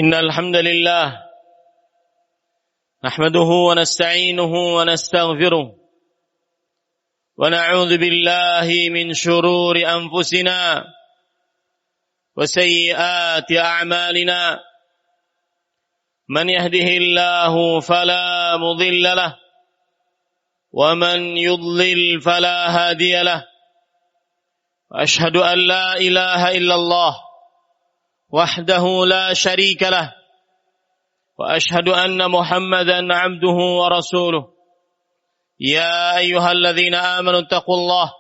إن الحمد لله نحمده ونستعينه ونستغفره ونعوذ بالله من شرور أنفسنا وسيئات أعمالنا من يهده الله فلا مضل له ومن يضلل فلا هادي له وأشهد أن لا إله إلا الله وحده لا شريك له وأشهد أن محمدا عبده ورسوله يا أيها الذين آمنوا اتقوا الله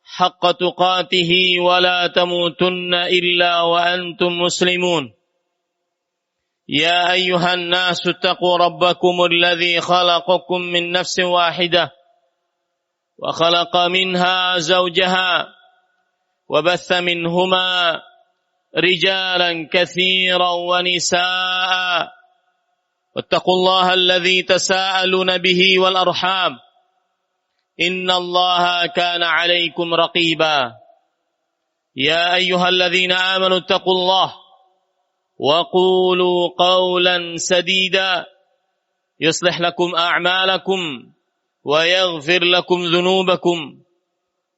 حق تقاته ولا تموتن إلا وأنتم مسلمون يا أيها الناس اتقوا ربكم الذي خلقكم من نفس واحدة وخلق منها زوجها وبث منهما رجالا كثيرا ونساء واتقوا الله الذي تساءلون به والأرحام إن الله كان عليكم رقيبا يا أيها الذين آمنوا اتقوا الله وقولوا قولا سديدا يصلح لكم أعمالكم ويغفر لكم ذنوبكم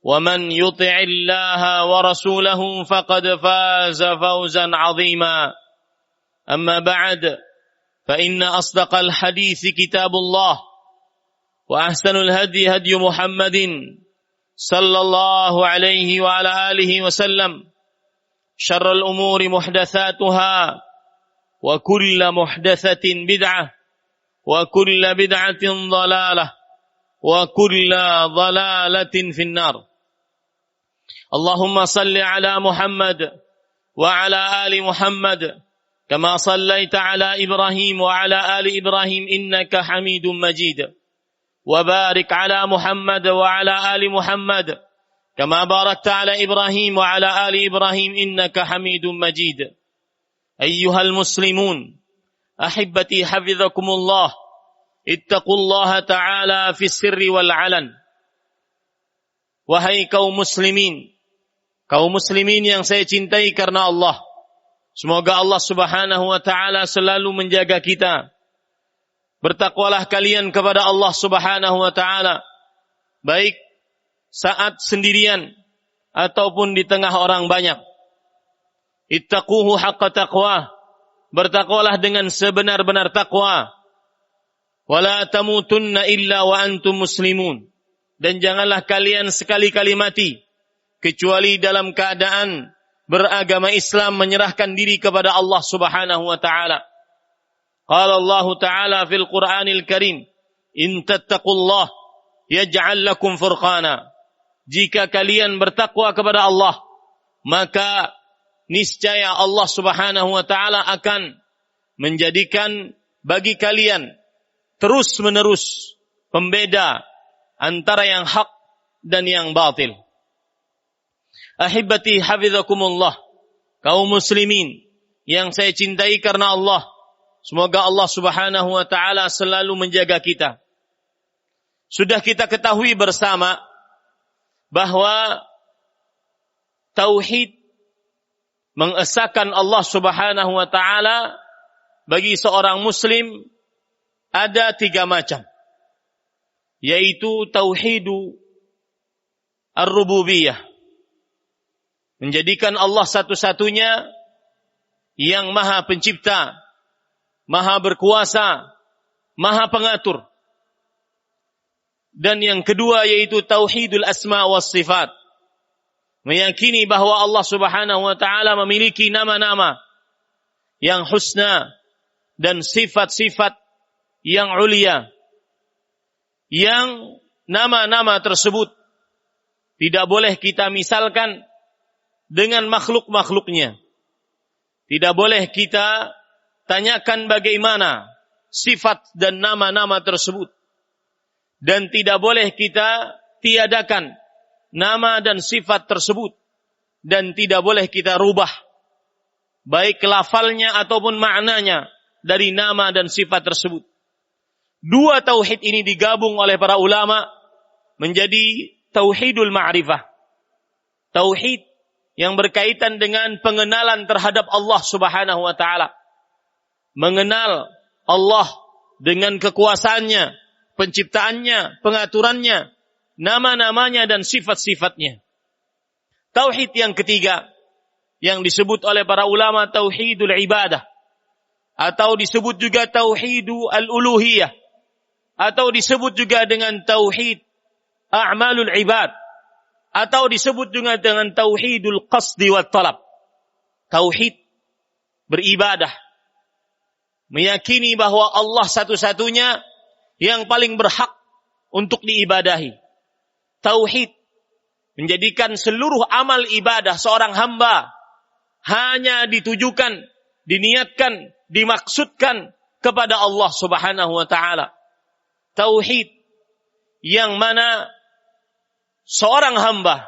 ومن يطع الله ورسوله فقد فاز فوزا عظيما أما بعد فإن أصدق الحديث كتاب الله وأحسن الهدي هدي محمد صلى الله عليه وعلى آله وسلم شر الأمور محدثاتها وكل محدثة بدعة وكل بدعة ضلالة وكل ضلالة في النار اللهم صل على محمد وعلى آل محمد كما صليت على إبراهيم وعلى آل إبراهيم إنك حميد مجيد وبارك على محمد وعلى آل محمد كما باركت على إبراهيم وعلى آل إبراهيم إنك حميد مجيد أيها المسلمون أحبتي حفظكم الله اتقوا الله تعالى في السر والعلن. Wahai kaum muslimin yang saya cintai karena Allah, semoga Allah Subhanahu wa taala selalu menjaga kita. Bertakwalah kalian kepada Allah Subhanahu wa taala, baik saat sendirian ataupun di tengah orang banyak. Ittaquhu haqqa taqwa, bertakwalah dengan sebenar-benar takwa. Wala tamutunna illa wa antum muslimun, dan janganlah kalian sekali-kali mati kecuali dalam keadaan beragama Islam, menyerahkan diri kepada Allah Subhanahu wa taala. Qala Allah taala fil Qur'anil Karim, in tattaqullah yaj'al lakum furqana. Jika kalian bertakwa kepada Allah, maka niscaya Allah Subhanahu wa taala akan menjadikan bagi kalian terus-menerus pembeda antara yang hak dan yang batil. Ahibati hafizakumullah, kaum muslimin yang saya cintai karena Allah, semoga Allah Subhanahu wa taala selalu menjaga kita. Sudah kita ketahui bersama bahwa tauhid, mengesahkan Allah Subhanahu wa taala, bagi seorang muslim ada 3 macam, yaitu tauhidu ar-rububiyah, menjadikan Allah satu-satunya yang maha pencipta, maha berkuasa, maha pengatur. Dan yang kedua yaitu tauhidul asma was sifat, meyakini bahwa Allah Subhanahu wa taala memiliki nama-nama yang husna dan sifat-sifat yang ulia, yang nama-nama tersebut tidak boleh kita misalkan dengan makhluk-makhluknya. Tidak boleh kita tanyakan bagaimana sifat dan nama-nama tersebut. Dan tidak boleh kita tiadakan nama dan sifat tersebut. Dan tidak boleh kita rubah, baik lafalnya ataupun maknanya dari nama dan sifat tersebut. 2 tauhid ini digabung oleh para ulama menjadi tauhidul ma'rifah. Tauhid yang berkaitan dengan pengenalan terhadap Allah Subhanahu wa taala. mengenal Allah dengan kekuasaannya, penciptaannya, pengaturannya, nama-namanya dan sifat-sifatnya. Tauhid yang ketiga yang disebut oleh para ulama tauhidul ibadah, atau disebut juga tauhidul uluhiyah, atau disebut juga dengan tauhid a'malul ibad, atau disebut juga dengan tauhidul qasdi wat talab. Tauhid beribadah, meyakini bahwa Allah satu-satunya yang paling berhak untuk diibadahi. Tauhid menjadikan seluruh amal ibadah seorang hamba hanya ditujukan, diniatkan, dimaksudkan kepada Allah Subhanahu wa ta'ala. Tauhid yang mana seorang hamba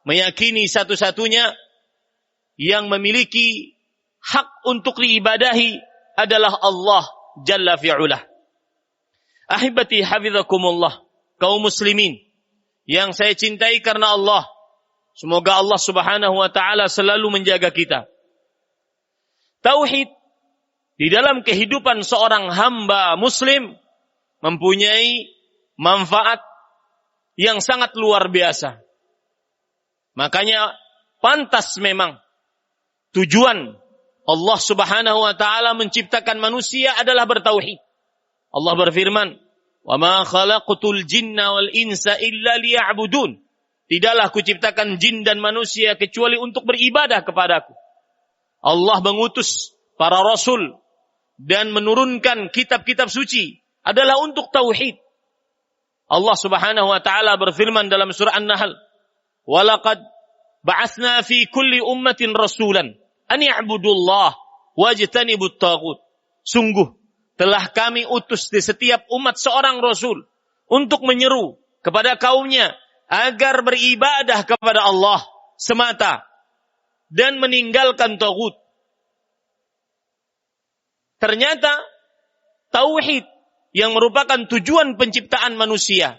meyakini satu-satunya yang memiliki hak untuk diibadahi adalah Allah Jalla fi'ulah. Ahibati hafizakumullah, kaum muslimin yang saya cintai karena Allah, semoga Allah Subhanahu wa ta'ala selalu menjaga kita. Tauhid di dalam kehidupan seorang hamba muslim mempunyai manfaat yang sangat luar biasa. Makanya pantas memang tujuan Allah Subhanahu wa ta'ala menciptakan manusia adalah bertauhid. Allah berfirman, "Wa ma khalaqtul jinna wal insa illa liya'budun." Tidaklah kuciptakan jin dan manusia kecuali untuk beribadah kepadaku. Allah mengutus para rasul dan menurunkan kitab-kitab suci adalah untuk tauhid. Allah Subhanahu wa ta'ala berfirman dalam surah An-Nahl, "Wa laqad ba'atsna fi kulli ummatin rasulan an ya'budullah wajtanibut taghut." Sungguh telah kami utus di setiap umat seorang rasul untuk menyeru kepada kaumnya agar beribadah kepada Allah semata dan meninggalkan taghut. Ternyata tauhid yang merupakan tujuan penciptaan manusia,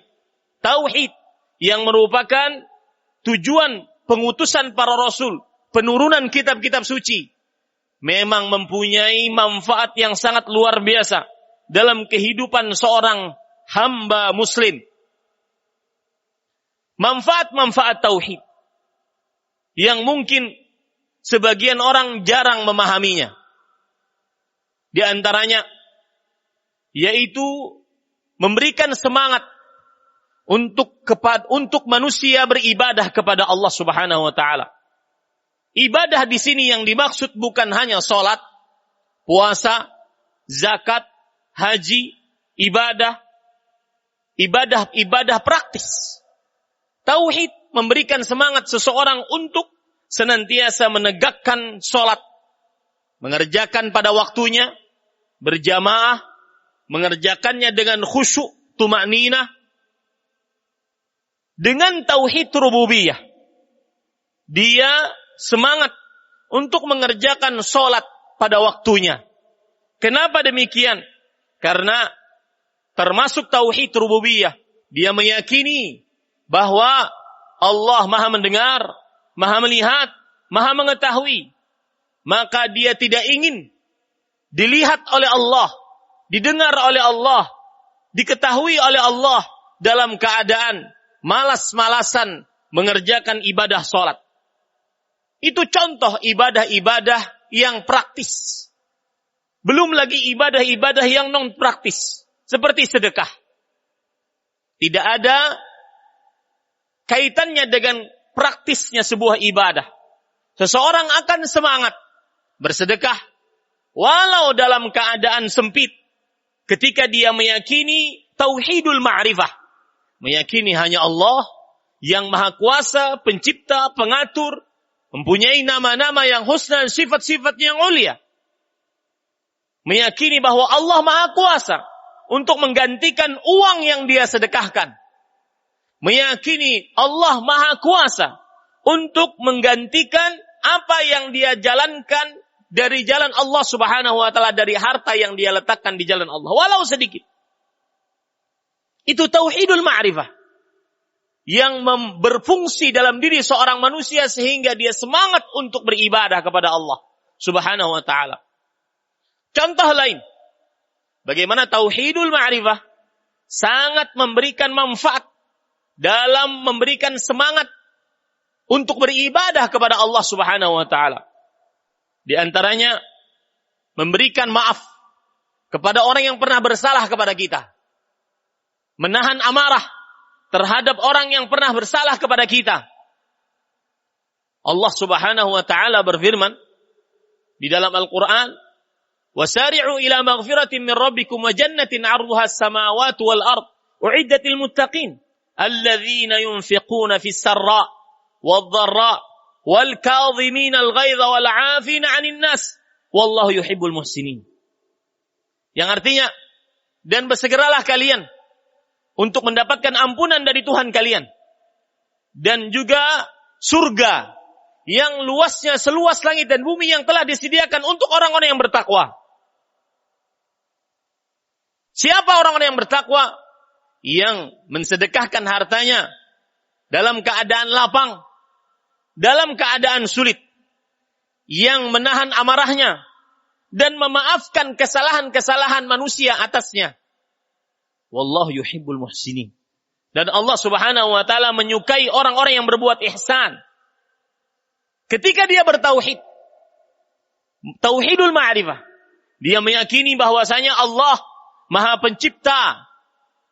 tauhid yang merupakan tujuan pengutusan para rasul, penurunan kitab-kitab suci, memang mempunyai manfaat yang sangat luar biasa dalam kehidupan seorang hamba muslim. Manfaat-manfaat tauhid yang mungkin sebagian orang jarang memahaminya. Di antaranya yaitu memberikan semangat untuk manusia beribadah kepada Allah Subhanahu wa ta'ala. Ibadah di sini yang dimaksud bukan hanya salat, puasa, zakat, haji, ibadah praktis. Tauhid memberikan semangat seseorang untuk senantiasa menegakkan salat, mengerjakan pada waktunya, berjamaah, mengerjakannya dengan khusyuk, tumakninah, dengan tauhid rububiyah. Dia semangat untuk mengerjakan sholat pada waktunya. Kenapa demikian? Karena termasuk tauhid rububiyah, dia meyakini bahwa Allah Maha mendengar, Maha melihat, Maha mengetahui. Maka dia tidak ingin dilihat oleh Allah, didengar oleh Allah, diketahui oleh Allah dalam keadaan malas-malasan mengerjakan ibadah sholat. Itu contoh ibadah-ibadah yang praktis. Belum lagi ibadah-ibadah yang non-praktis, seperti sedekah. Tidak ada kaitannya dengan praktisnya sebuah ibadah. Seseorang akan semangat bersedekah walau dalam keadaan sempit, ketika dia meyakini tauhidul ma'rifah, meyakini hanya Allah yang maha kuasa, pencipta, pengatur, mempunyai nama-nama yang husna dan sifat-sifat yang mulia. Meyakini bahwa Allah maha kuasa untuk menggantikan uang yang dia sedekahkan. Meyakini Allah maha kuasa untuk menggantikan apa yang dia jalankan dari jalan Allah Subhanahu wa ta'ala, dari harta yang dia letakkan di jalan Allah, walau sedikit. Itu tauhidul ma'rifah yang berfungsi dalam diri seorang manusia sehingga dia semangat untuk beribadah kepada Allah Subhanahu wa ta'ala. Contoh lain, bagaimana tauhidul ma'rifah sangat memberikan manfaat dalam memberikan semangat untuk beribadah kepada Allah Subhanahu wa taala. Di antaranya memberikan maaf kepada orang yang pernah bersalah kepada kita. Menahan amarah terhadap orang yang pernah bersalah kepada kita. Allah Subhanahu wa taala berfirman di dalam Al-Qur'an, "Wasari'u ila maghfiratin min rabbikum wa jannatin 'arduha as-samawati wal ard, u'iddat lil muttaqin, alladzina yunfiquna fis sarra' wad dharra' wal kadhimina al-ghaidha wal 'afina 'anil nas, wallahu yuhibbul muhsinin." Yang artinya, dan bersegeralah kalian untuk mendapatkan ampunan dari Tuhan kalian, dan juga surga yang luasnya seluas langit dan bumi yang telah disediakan untuk orang-orang yang bertakwa. Siapa orang-orang yang bertakwa? Yang mensedekahkan hartanya dalam keadaan lapang, dalam keadaan sulit, yang menahan amarahnya dan memaafkan kesalahan-kesalahan manusia atasnya. Wallahu yuhibbul muhsinin. Dan Allah Subhanahu wa taala menyukai orang-orang yang berbuat ihsan. Ketika dia bertauhid, tauhidul ma'rifah, dia meyakini bahwasanya Allah Maha Pencipta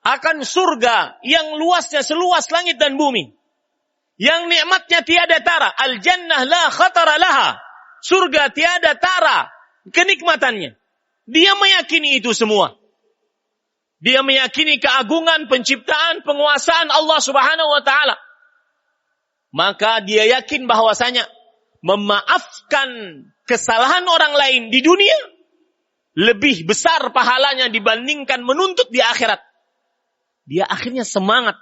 akan surga yang luasnya seluas langit dan bumi, yang nikmatnya tiada tara. Al-jannah la khatara laha. Surga tiada tara kenikmatannya. Dia meyakini itu semua. Dia meyakini keagungan, penciptaan, penguasaan Allah Subhanahu wa taala. Maka dia yakin bahwasanya memaafkan kesalahan orang lain di dunia lebih besar pahalanya dibandingkan menuntut di akhirat. Dia akhirnya semangat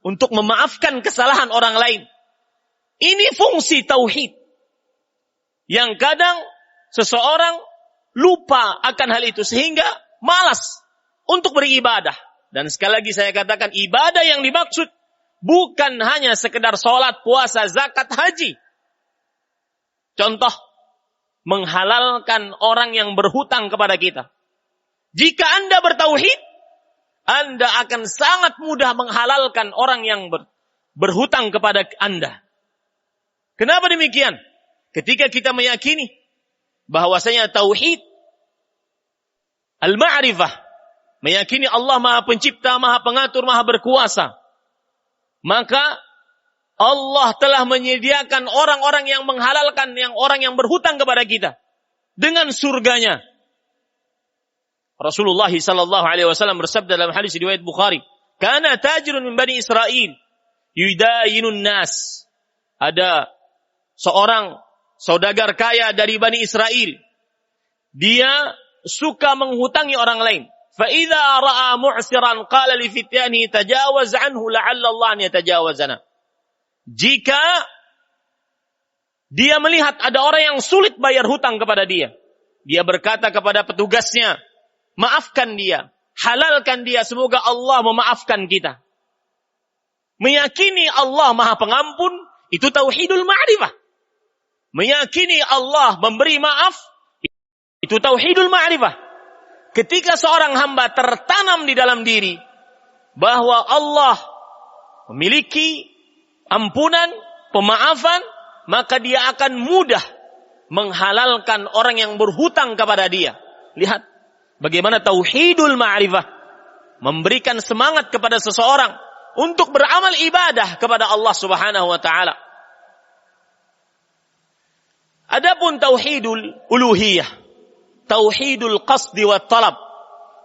untuk memaafkan kesalahan orang lain. Ini fungsi tauhid yang kadang seseorang lupa akan hal itu sehingga malas untuk beribadah. Dan sekali lagi saya katakan, ibadah yang dimaksud bukan hanya sekedar sholat, puasa, zakat, haji. Contoh, menghalalkan orang yang berhutang kepada kita. Jika Anda bertauhid, Anda akan sangat mudah menghalalkan orang yang berhutang kepada Anda. Kenapa demikian? Ketika kita meyakini bahwasanya tauhid al-ma'rifah, meyakini Allah Maha Pencipta, Maha Pengatur, Maha Berkuasa, maka Allah telah menyediakan orang-orang yang menghalalkan orang yang berhutang kepada kita dengan surganya. Rasulullah sallallahu alaihi wasallam bersabda dalam hadis riwayat Bukhari, "Kana tajirun min Bani Israil yudayinun nas." Ada seorang saudagar kaya dari Bani Israel. Dia suka menghutangi orang lain. Fa idza ra'a mu'siran qala li fityanihi tajawaz anhu la'alla Allah an yatajawazana. Jika dia melihat ada orang yang sulit bayar hutang kepada dia, dia berkata kepada petugasnya, maafkan dia, halalkan dia, semoga Allah memaafkan kita. Meyakini Allah Maha Pengampun, itu tauhidul ma'rifah. Meyakini Allah memberi maaf, itu tauhidul ma'rifah. Ketika seorang hamba tertanam di dalam diri bahwa Allah memiliki ampunan, pemaafan, maka dia akan mudah menghalalkan orang yang berhutang kepada dia. Lihat bagaimana tauhidul ma'rifah memberikan semangat kepada seseorang untuk beramal ibadah kepada Allah Subhanahu wa taala. Adapun tauhidul uluhiyah, tauhidul qasdi wa talab,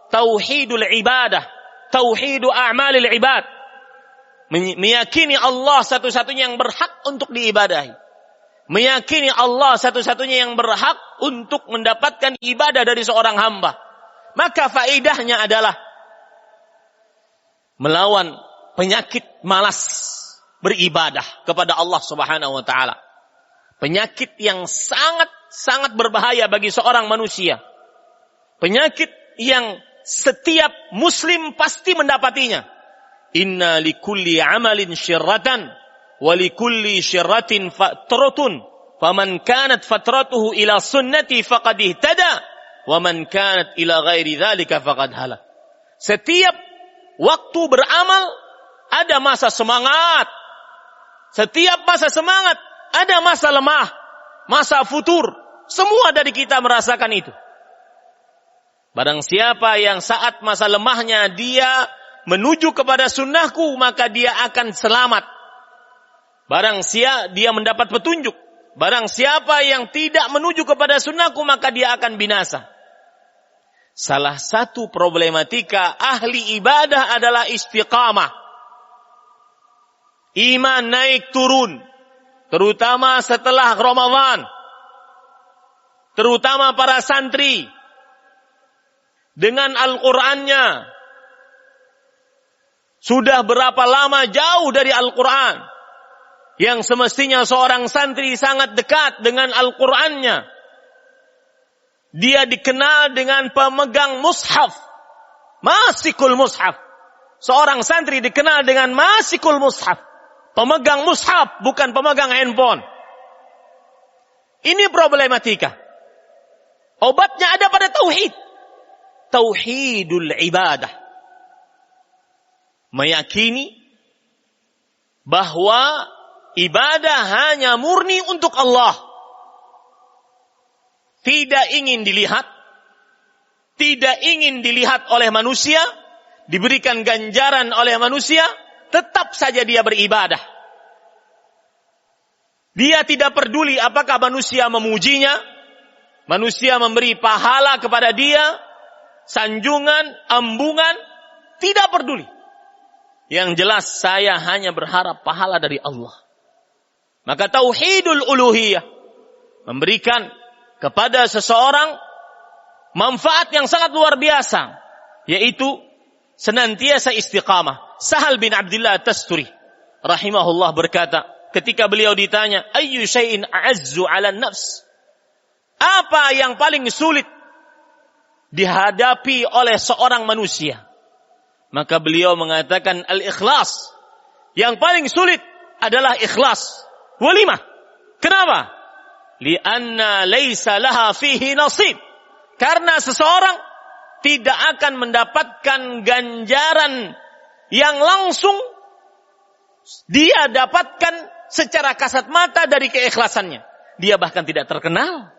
tauhidul ibadah, tauhidu a'malil ibad, meyakini Allah satu-satunya yang berhak untuk diibadahi, meyakini Allah satu-satunya yang berhak untuk mendapatkan ibadah dari seorang hamba. Maka faedahnya adalah melawan penyakit malas beribadah kepada Allah Subhanahu wa taala. Penyakit yang sangat berbahaya bagi seorang manusia. Penyakit yang setiap muslim pasti mendapatinya. Inna likulli amalin syirratan wa likulli syirratin fatratun faman kanat fatratuhu ila sunnati faqad ihtada wa man kanat ila ghairi dzalika faqad halak. Setiap waktu beramal ada masa semangat. Setiap masa semangat ada masa lemah, masa futur. Semua dari kita merasakan itu. Barang siapa yang saat masa lemahnya dia menuju kepada sunnahku, maka dia akan selamat. Barang siapa dia mendapat petunjuk. Barang siapa yang tidak menuju kepada sunnahku, maka dia akan binasa. Salah satu problematika ahli ibadah adalah istiqamah. Iman naik turun. Terutama setelah Ramadan. Terutama para santri. Dengan Al-Qur'annya. Sudah berapa lama jauh dari Al-Qur'an. Yang semestinya seorang santri sangat dekat dengan Al-Qur'annya. Dia dikenal dengan pemegang mushaf. Masikul mushaf. Seorang santri dikenal dengan masikul mushaf. Pemegang mushaf, bukan pemegang handphone. Ini problematika. Obatnya ada pada tauhid. Tauhidul ibadah. Meyakini bahwa ibadah hanya murni untuk Allah. Tidak ingin dilihat. Tidak ingin dilihat oleh manusia. Diberikan ganjaran oleh manusia. Tetap saja dia beribadah. Dia tidak peduli apakah manusia memujinya. Manusia memberi pahala kepada dia. Sanjungan, ambungan. Tidak peduli. Yang jelas saya hanya berharap pahala dari Allah. Maka tauhidul uluhiyah memberikan kepada seseorang manfaat yang sangat luar biasa, yaitu senantiasa istiqamah. Sahal bin Abdullah Tasturi rahimahullah berkata, ketika beliau ditanya, ayyu syai'in a'azzu 'ala nafs? Apa yang paling sulit dihadapi oleh seorang manusia? Maka beliau mengatakan al-ikhlas. Yang paling sulit adalah ikhlas. Walimah. Kenapa? Lianna laysa laha fihi nasib. Karena seseorang tidak akan mendapatkan ganjaran yang langsung dia dapatkan secara kasat mata dari keikhlasannya. Dia bahkan tidak terkenal.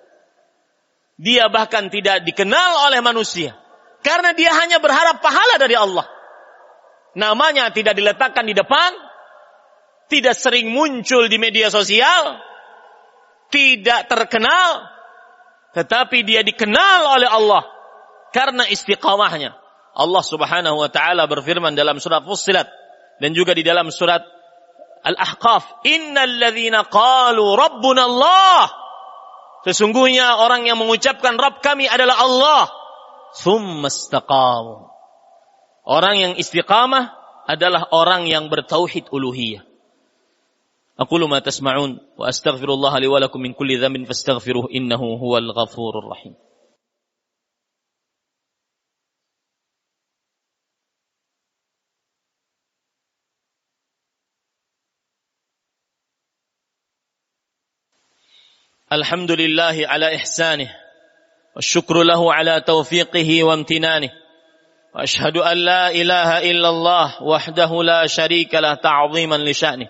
Dia bahkan tidak dikenal oleh manusia. Karena dia hanya berharap pahala dari Allah. Namanya tidak diletakkan di depan, tidak sering muncul di media sosial, tidak terkenal, tetapi dia dikenal oleh Allah karena istiqamahnya. Allah Subhanahu wa taala berfirman dalam surat Fussilat dan juga di dalam surat Al-Ahqaf, "Innal ladzina qalu rabbuna Allah." Sesungguhnya orang yang mengucapkan Rabb kami adalah Allah, tsumma istaqamu. Orang yang istiqamah adalah orang yang bertauhid uluhiyah. Aqulu ma tasma'un wa astaghfirullah li wa lakum min kulli dhanbin fastaghfiruhu innahu huwal ghafurur rahim. Alhamdulillah ala ihsanih wa syukru lahu ala taufiqihi wa amtinanih. وأشهد أن لا إله إلا الله وحده لا شريك له تعظيما لشأنه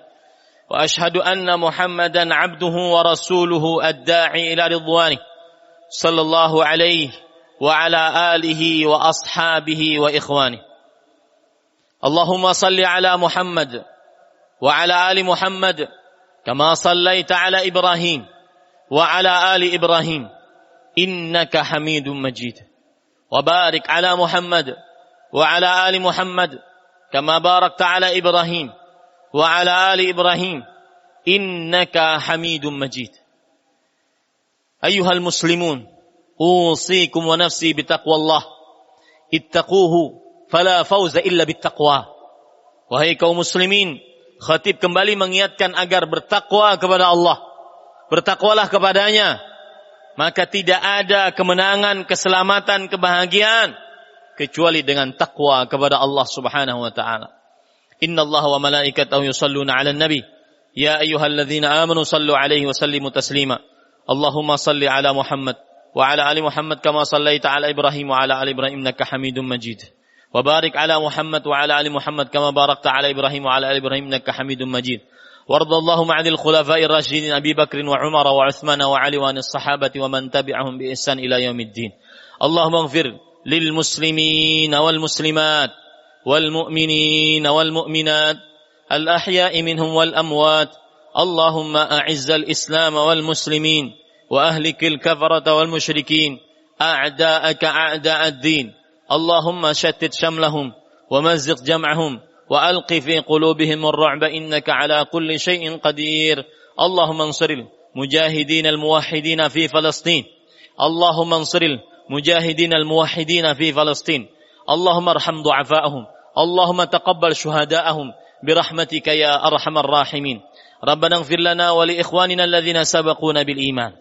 وأشهد أن محمدا عبده ورسوله الداعي إلى رضوانه صلى الله عليه وعلى آله وأصحابه وإخوانه اللهم صل على محمد وعلى آل محمد كما صليت على إبراهيم وعلى آل إبراهيم إنك حميد مجيد وبارك على محمد وعلى آل محمد كما باركت على إبراهيم وعلى آل إبراهيم إنك حميد مجيد أيها المسلمون أوصيكم ونفسي بتقوى الله اتقوه فلا فوز إلا بالتقوى. Wahai kaum muslimin, khatib kembali mengingatkan agar bertakwa kepada Allah. Bertakwalah kepadanya, maka tidak ada kemenangan, keselamatan, kebahagiaan kecuali dengan takwa kepada Allah Subhanahu wa taala. Innallaha wa malaikatahu yusholluna 'alan nabi ya ayyuhalladzina amanu shallu 'alaihi wa sallimu taslima. Allahumma shalli 'ala Muhammad وعلى آل محمد كما صليت على إبراهيم وعلى آل إبراهيم إنك حميد مجيد وبارك على محمد وعلى آل محمد كما باركت على إبراهيم وعلى آل إبراهيم إنك حميد مجيد وارض اللهم عن الخلفاء الراشدين أبي بكر وعمر وعثمان وعلي وعن الصحابة ومن تبعهم بإحسان إلى يوم الدين. اللهم اغفر للمسلمين والمسلمات والمؤمنين والمؤمنات الأحياء منهم والأموات. اللهم أعز الإسلام والمسلمين وأهلك الكفرة والمشركين أعداءك أعداء الدين. اللهم شتت شملهم ومزق جمعهم وألق في قلوبهم الرعب إنك على كل شيء قدير. اللهم انصر المجاهدين الموحدين في فلسطين. اللهم انصر المجاهدين الموحدين في فلسطين. اللهم ارحم ضعفاءهم. اللهم تقبل شهداءهم برحمتك يا أرحم الراحمين. ربنا اغفر لنا ولإخواننا الذين سبقونا بالإيمان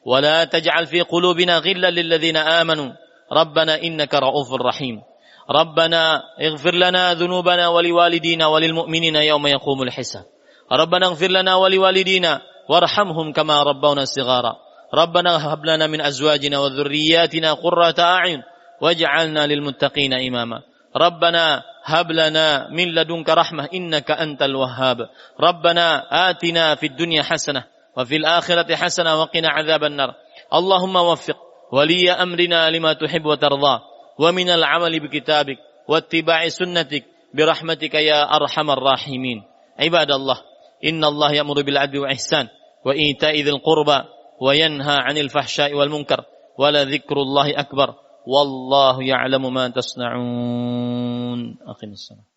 ولا تجعل في قلوبنا غلا للذين آمنوا ربنا إنك رؤوف رحيم. ربنا اغفر لنا ذنوبنا ولوالدينا وللمؤمنين يوم يقوم الحساب. ربنا اغفر لنا ولوالدينا وارحمهم كما ربونا صغارا. ربنا هب لنا من أزواجنا وذرياتنا قرة أعين واجعلنا للمتقين إماما. ربنا هب لنا من لدنك رحمة إنك أنت الوهاب. ربنا آتنا في الدنيا حسنة وفي الآخرة حسنة وقنا عذاب النار. اللهم وفق ولي أمرنا لما تحب وترضى ومن العمل بكتابك واتباع سنتك برحمتك يا أرحم الراحمين. عباد الله إن الله يأمر بالعدل والإحسان وإيتاء ذي القربى وينهى عن الفحشاء والمنكر ولذكر الله أكبر والله يعلم ما تصنعون. أقم الصلاة.